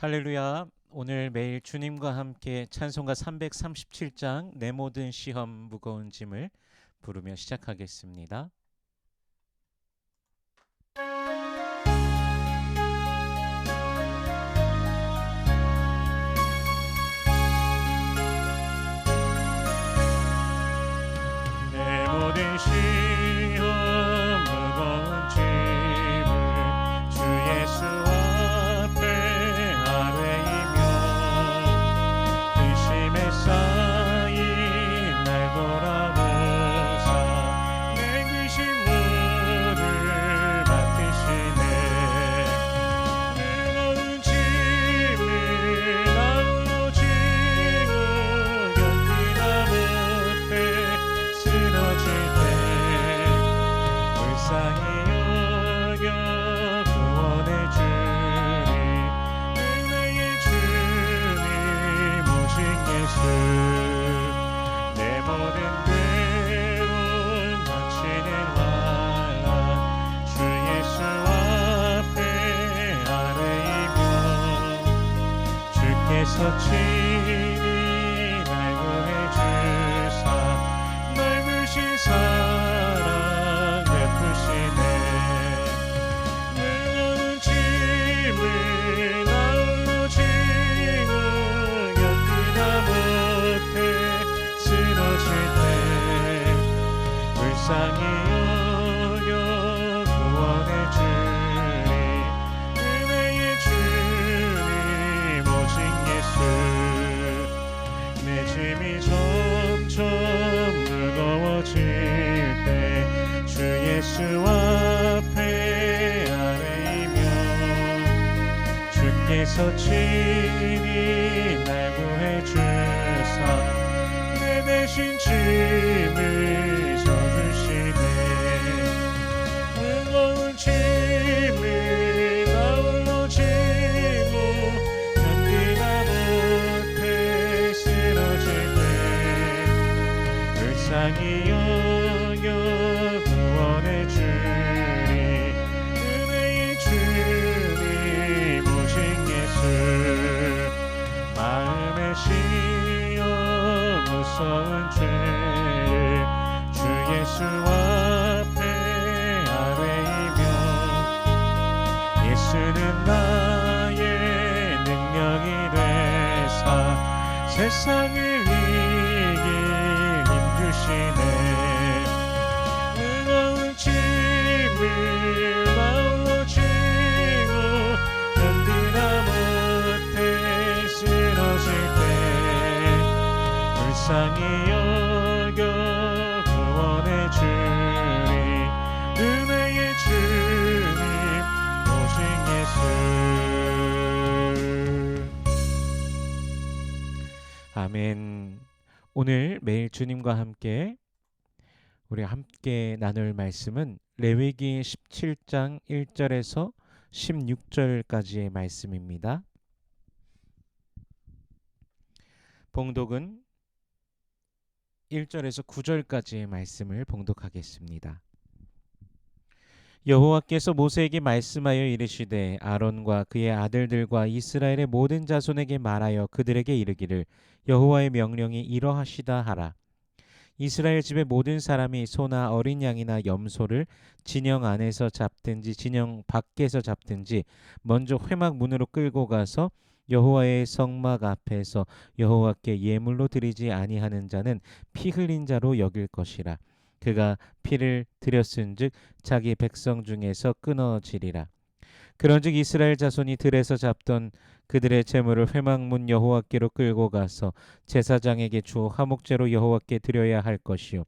할렐루야. 오늘 매일 주님과 함께 찬송가 337장 내 모든 시험 무거운 짐을 부르며 시작하겠습니다. 내 모든 시험 무거운 짐을 주 예수 앞에 아뢰이며 근심에 쌓인 날 돌아보사 내 근심물을 맡으시네. 무거운 짐을 나홀로 지고 견디다 못해 쓰러질 때 불쌍히 여겨 구원해 주리 은혜의 주님 오신 예수. 내 모든 괴로움 거치는 환란 주 예수 앞에 아뢰이며 주께서 친히 날 구해 주사 넓으신 사랑 베푸시네. 무거운 짐을 나홀로 지고 견디다 못해 쓰러질 때 불쌍히 여겨 구원해 주리 은혜의 주님 오신 예수. 내 짐이 점점 무거워질 때 주 예수 앞에 아뢰이며 주께서 친히 날 구해 주사 내 대신 짐을 져주시네. 무거운 짐을 나홀로 지고 견디다 못해 쓰러질 때 불쌍히 여겨 구원해 주리 은혜의 주님 오신 예수. 마음의 시험 무서운 죄를 주 예수 앞에 아뢰이며 예수는 나의 능력이 되사 세상을 이길 힘 주시네. 무거운 짐을 나홀로 지고 견디다 못해 쓰러질 때 불쌍히 여겨 구원해 주리 은혜의 주님 오신 예수. 아멘. 오늘 매일 주님과 함께 우리 함께 나눌 말씀은 레위기 17장 1절에서 16절까지의 말씀입니다. 봉독은 1절에서 9절까지의 말씀을 봉독하겠습니다. 여호와께서 모세에게 말씀하여 이르시되 아론과 그의 아들들과 이스라엘의 모든 자손에게 말하여 그들에게 이르기를 여호와의 명령이 이러하시다 하라. 이스라엘 집의 모든 사람이 소나 어린 양이나 염소를 진영 안에서 잡든지 진영 밖에서 잡든지 먼저 회막 문으로 끌고 가서 여호와의 성막 앞에서 여호와께 예물로 드리지 아니하는 자는 피 흘린 자로 여길 것이라. 그가 피를 드렸은즉 자기 백성 중에서 끊어지리라. 그런즉 이스라엘 자손이 들에서 잡던 그들의 제물을 회막문 여호와께로 끌고 가서 제사장에게 주어 화목제로 여호와께 드려야 할 것이요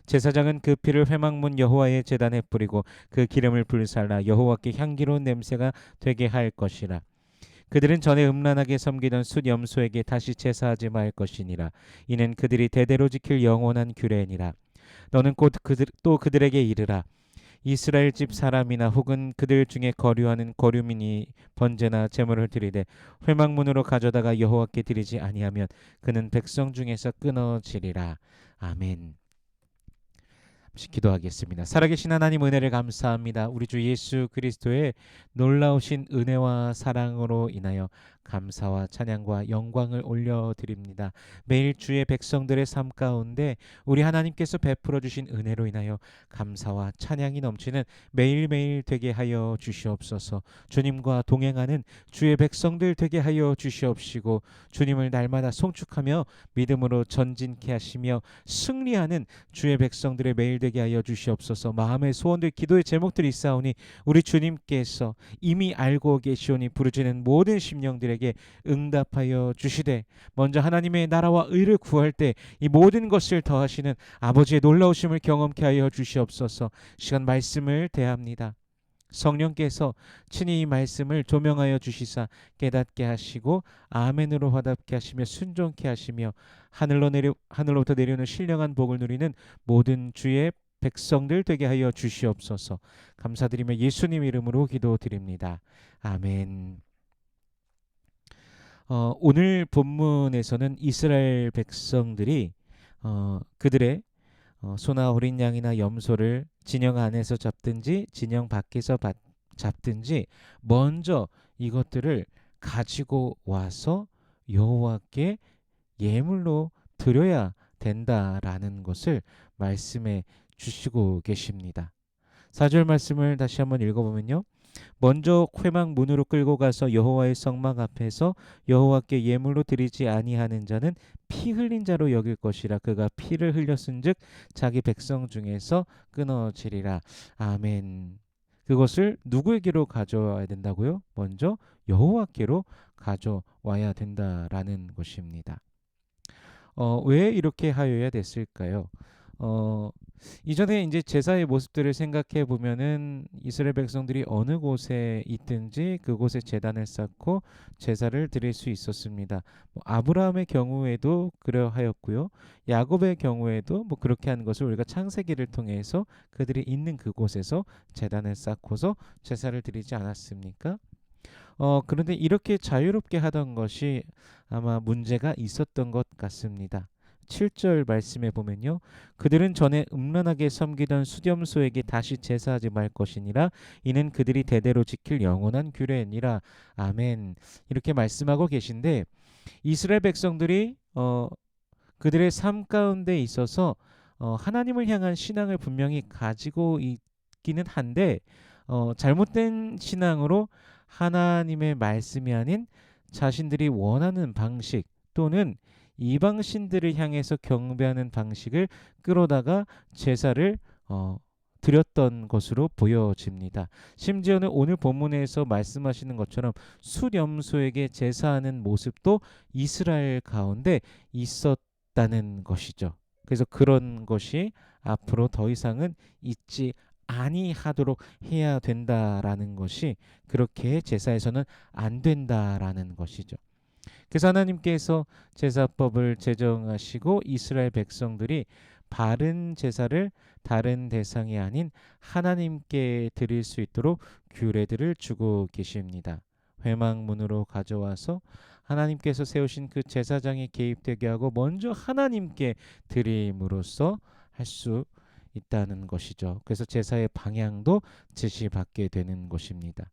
제사장은 그 피를 회막문 여호와의 제단에 뿌리고 그 기름을 불살라 여호와께 향기로운 냄새가 되게 할 것이라. 그들은 전에 음란하게 섬기던 숫 염소에게 다시 제사하지 말 것이니라. 이는 그들이 대대로 지킬 영원한 규례니라. 너는 또 그들에게 이르라. 이스라엘 집 사람이나 혹은 그들 중에 거류하는 거류민이 번제나 제물을 드리되 회막문으로 가져다가 여호와께 드리지 아니하면 그는 백성 중에서 끊어지리라. 아멘. 기도하겠습니다. 살아계신 하나님 은혜를 감사합니다. 우리 주 예수 그리스도의 놀라우신 은혜와 사랑으로 인하여 감사와 찬양과 영광을 올려드립니다. 매일 주의 백성들의 삶 가운데 우리 하나님께서 베풀어 주신 은혜로 인하여 감사와 찬양이 넘치는 매일매일 되게 하여 주시옵소서. 주님과 동행하는 주의 백성들 되게 하여 주시옵시고 주님을 날마다 송축하며 믿음으로 전진케 하시며 승리하는 주의 백성들의 매일 되게 하여 주시옵소서. 마음의 소원들 기도의 제목들이 있사오니 우리 주님께서 이미 알고 계시오니 부르짖는 모든 심령들에게 응답하여 주시되 먼저 하나님의 나라와 의를 구할 때 이 모든 것을 더하시는 아버지의 놀라우심을 경험케 하여 주시옵소서. 시간 말씀을 대합니다. 성령께서 친히 이 말씀을 조명하여 주시사 깨닫게 하시고 아멘으로 화답케 하시며 순종케 하시며 하늘로부터 내려오는 신령한 복을 누리는 모든 주의 백성들 되게 하여 주시옵소서. 감사드리며 예수님 이름으로 기도드립니다. 아멘. 오늘 본문에서는 이스라엘 백성들이 그들의 소나 어린 양이나 염소를 진영 안에서 잡든지 진영 밖에서 잡든지 먼저 이것들을 가지고 와서 여호와께 예물로 드려야 된다라는 것을 말씀해 주시고 계십니다. 4절 말씀을 다시 한번 읽어보면요. 먼저 회막 문으로 끌고 가서 여호와의 성막 앞에서 여호와께 예물로 드리지 아니하는 자는 피 흘린 자로 여길 것이라. 그가 피를 흘렸은즉 자기 백성 중에서 끊어지리라. 아멘. 그것을 누구에게로 가져와야 된다고요? 먼저 여호와께로 가져와야 된다라는 것입니다. 왜 이렇게 하여야 됐을까요? 이전에 이제 제사의 모습들을 생각해 보면은 이스라엘 백성들이 어느 곳에 있든지 그곳에 제단을 쌓고 제사를 드릴 수 있었습니다. 아브라함의 경우에도 그러하였고요. 야곱의 경우에도 그렇게 하는 것을 우리가 창세기를 통해서 그들이 있는 그곳에서 제단을 쌓고서 제사를 드리지 않았습니까? 그런데 이렇게 자유롭게 하던 것이 아마 문제가 있었던 것 같습니다. 7절 말씀에 보면요. 그들은 전에 음란하게 섬기던 수렴소에게 다시 제사하지 말 것이니라. 이는 그들이 대대로 지킬 영원한 규례니라. 아멘. 이렇게 말씀하고 계신데 이스라엘 백성들이 그들의 삶 가운데 있어서 하나님을 향한 신앙을 분명히 가지고 있기는 한데 잘못된 신앙으로 하나님의 말씀이 아닌 자신들이 원하는 방식 또는 이방신들을 향해서 경배하는 방식을 끌어다가 제사를 드렸던 것으로 보여집니다. 심지어는 오늘 본문에서 말씀하시는 것처럼 수렴소에게 제사하는 모습도 이스라엘 가운데 있었다는 것이죠. 그래서 그런 것이 앞으로 더 이상은 있지 아니하도록 해야 된다라는 것이, 그렇게 제사에서는 안 된다라는 것이죠. 그래서 하나님께서 제사법을 제정하시고 이스라엘 백성들이 바른 제사를 다른 대상이 아닌 하나님께 드릴 수 있도록 규례들을 주고 계십니다. 회막문으로 가져와서 하나님께서 세우신 그 제사장에 개입되게 하고 먼저 하나님께 드림으로써 할 수 있다는 것이죠. 그래서 제사의 방향도 제시받게 되는 것입니다.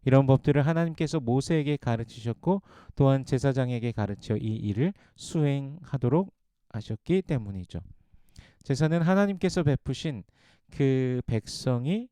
이런 법들을 하나님께서 모세에게 가르치셨고 또한 제사장에게 가르쳐 이 일을 수행하도록 하셨기 때문이죠. 제사는 하나님께서 베푸신 그의 백성이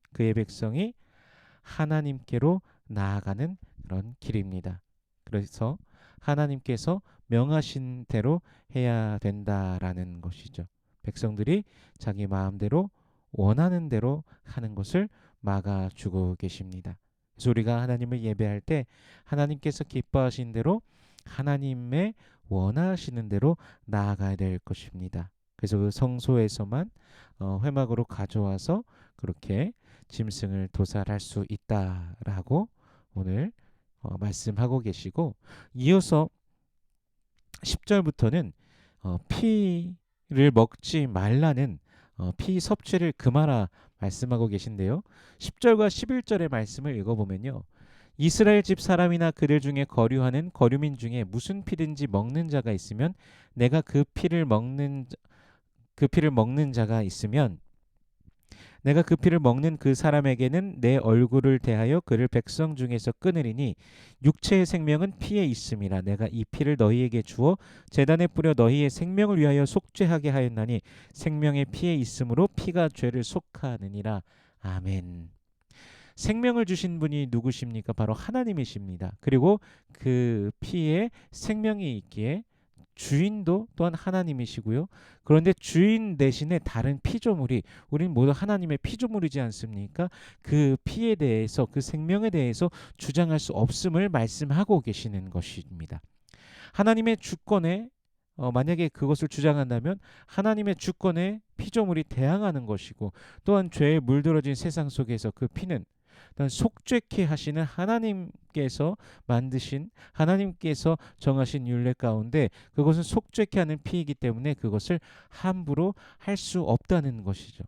하나님께로 나아가는 그런 길입니다. 그래서 하나님께서 명하신 대로 해야 된다라는 것이죠. 백성들이 자기 마음대로 원하는 대로 하는 것을 막아주고 계십니다. 그래서 우리가 하나님을 예배할 때 하나님께서 기뻐하신 대로 하나님의 원하시는 대로 나아가야 될 것입니다. 그래서 그 성소에서만 회막으로 가져와서 그렇게 짐승을 도살할 수 있다라고 오늘 말씀하고 계시고, 이어서 10절부터는 피를 먹지 말라는 피 섭취를 금하라 말씀하고 계신데요. 10절과 11절의 말씀을 읽어보면요. 이스라엘 집 사람이나 그들 중에 거류하는 거류민 중에 무슨 피든지 먹는 자가 있으면 내가 그 피를 먹는 자가 있으면 내가 그 피를 먹는 그 사람에게는 내 얼굴을 대하여 그를 백성 중에서 끊으리니 육체의 생명은 피에 있음이라. 내가 이 피를 너희에게 주어 제단에 뿌려 너희의 생명을 위하여 속죄하게 하였나니 생명의 피에 있으므로 피가 죄를 속하느니라. 아멘. 생명을 주신 분이 누구십니까? 바로 하나님이십니다. 그리고 그 피에 생명이 있기에 주인도 또한 하나님이시고요. 그런데 주인 대신에 다른 피조물이, 우린 모두 하나님의 피조물이지 않습니까? 그 피에 대해서, 그 생명에 대해서 주장할 수 없음을 말씀하고 계시는 것입니다. 하나님의 주권에 만약에 그것을 주장한다면 하나님의 주권에 피조물이 대항하는 것이고, 또한 죄에 물들어진 세상 속에서 그 피는 또한 속죄케 하시는 하나님께서 만드신, 하나님께서 정하신 율례 가운데 그것은 속죄케 하는 피이기 때문에 그것을 함부로 할 수 없다는 것이죠.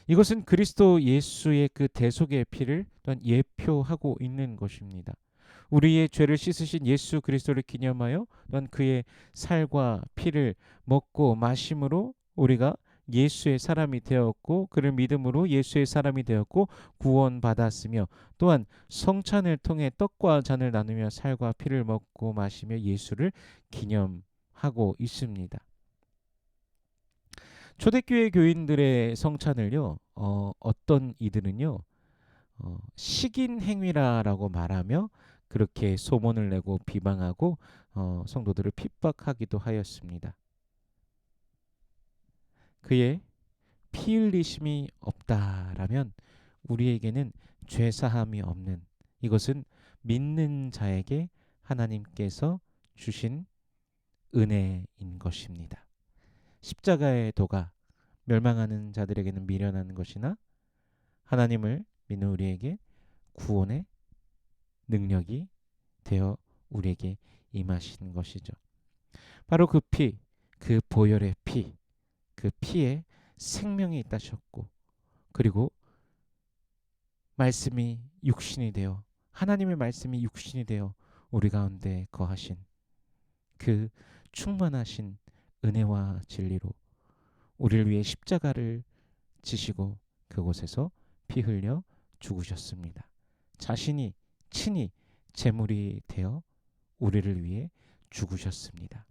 이것은 그리스도 예수의 그 대속의 피를 또한 예표하고 있는 것입니다. 우리의 죄를 씻으신 예수 그리스도를 기념하여 또한 그의 살과 피를 먹고 마심으로 우리가 예수의 사람이 되었고, 그를 믿음으로 예수의 사람이 되었고 구원받았으며, 또한 성찬을 통해 떡과 잔을 나누며 살과 피를 먹고 마시며 예수를 기념하고 있습니다. 초대교회 교인들의 성찬을요, 어떤 이들은요, 식인 행위라고 말하며 그렇게 소문을 내고 비방하고 성도들을 핍박하기도 하였습니다. 그의 피 흘리심이 없다라면 우리에게는 죄 사함이 없는, 이것은 믿는 자에게 하나님께서 주신 은혜인 것입니다. 십자가의 도가 멸망하는 자들에게는 미련한 것이나 하나님을 믿는 우리에게 구원의 능력이 되어 우리에게 임하신 것이죠. 바로 그 피, 그 보혈의 피, 그 피에 생명이 있다셨고, 그리고 말씀이 육신이 되어, 하나님의 말씀이 육신이 되어 우리 가운데 거하신 그 충만하신 은혜와 진리로 우리를 위해 십자가를 지시고 그곳에서 피 흘려 죽으셨습니다. 자신이 친히 제물이 되어 우리를 위해 죽으셨습니다.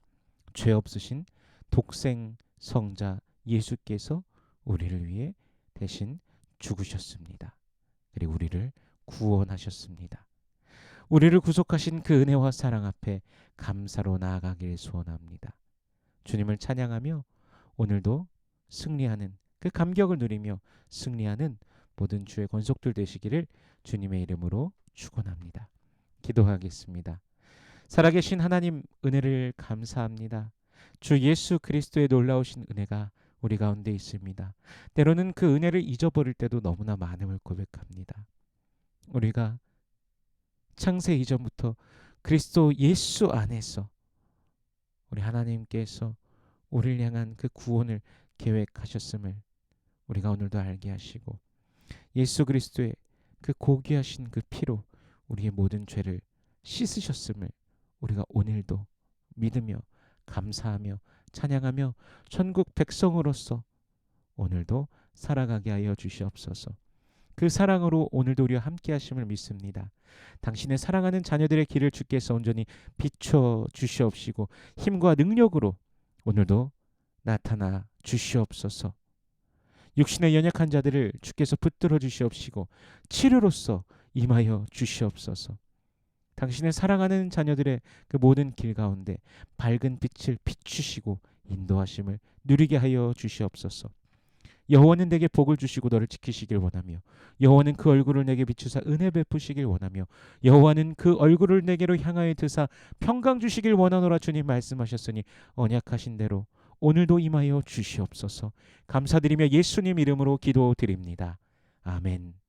죄 없으신 독생 성자 예수께서 우리를 위해 대신 죽으셨습니다. 그리고 우리를 구원하셨습니다. 우리를 구속하신 그 은혜와 사랑 앞에 감사로 나아가길 소원합니다. 주님을 찬양하며 오늘도 승리하는 그 감격을 누리며 승리하는 모든 주의 권속들 되시기를 주님의 이름으로 축원합니다. 기도하겠습니다. 살아계신 하나님, 은혜를 감사합니다. 주 예수 그리스도의 놀라우신 은혜가 우리 가운데 있습니다. 때로는 그 은혜를 잊어버릴 때도 너무나 많음을 고백합니다. 우리가 창세 이전부터 그리스도 예수 안에서 우리 하나님께서 우리를 향한 그 구원을 계획하셨음을 우리가 오늘도 알게 하시고, 예수 그리스도의 그 고귀하신 그 피로 우리의 모든 죄를 씻으셨음을 우리가 오늘도 믿으며 감사하며 찬양하며 천국 백성으로서 오늘도 살아가게 하여 주시옵소서. 그 사랑으로 오늘도 우리와 함께 하심을 믿습니다. 당신의 사랑하는 자녀들의 길을 주께서 온전히 비춰 주시옵시고 힘과 능력으로 오늘도 나타나 주시옵소서. 육신의 연약한 자들을 주께서 붙들어 주시옵시고 치료로서 임하여 주시옵소서. 당신의 사랑하는 자녀들의 그 모든 길 가운데 밝은 빛을 비추시고 인도하심을 누리게 하여 주시옵소서. 여호와는 내게 복을 주시고 너를 지키시길 원하며, 여호와는 그 얼굴을 내게 비추사 은혜 베푸시길 원하며, 여호와는 그 얼굴을 내게로 향하여 드사 평강 주시길 원하노라. 주님 말씀하셨으니 언약하신 대로 오늘도 임하여 주시옵소서. 감사드리며 예수님 이름으로 기도드립니다. 아멘.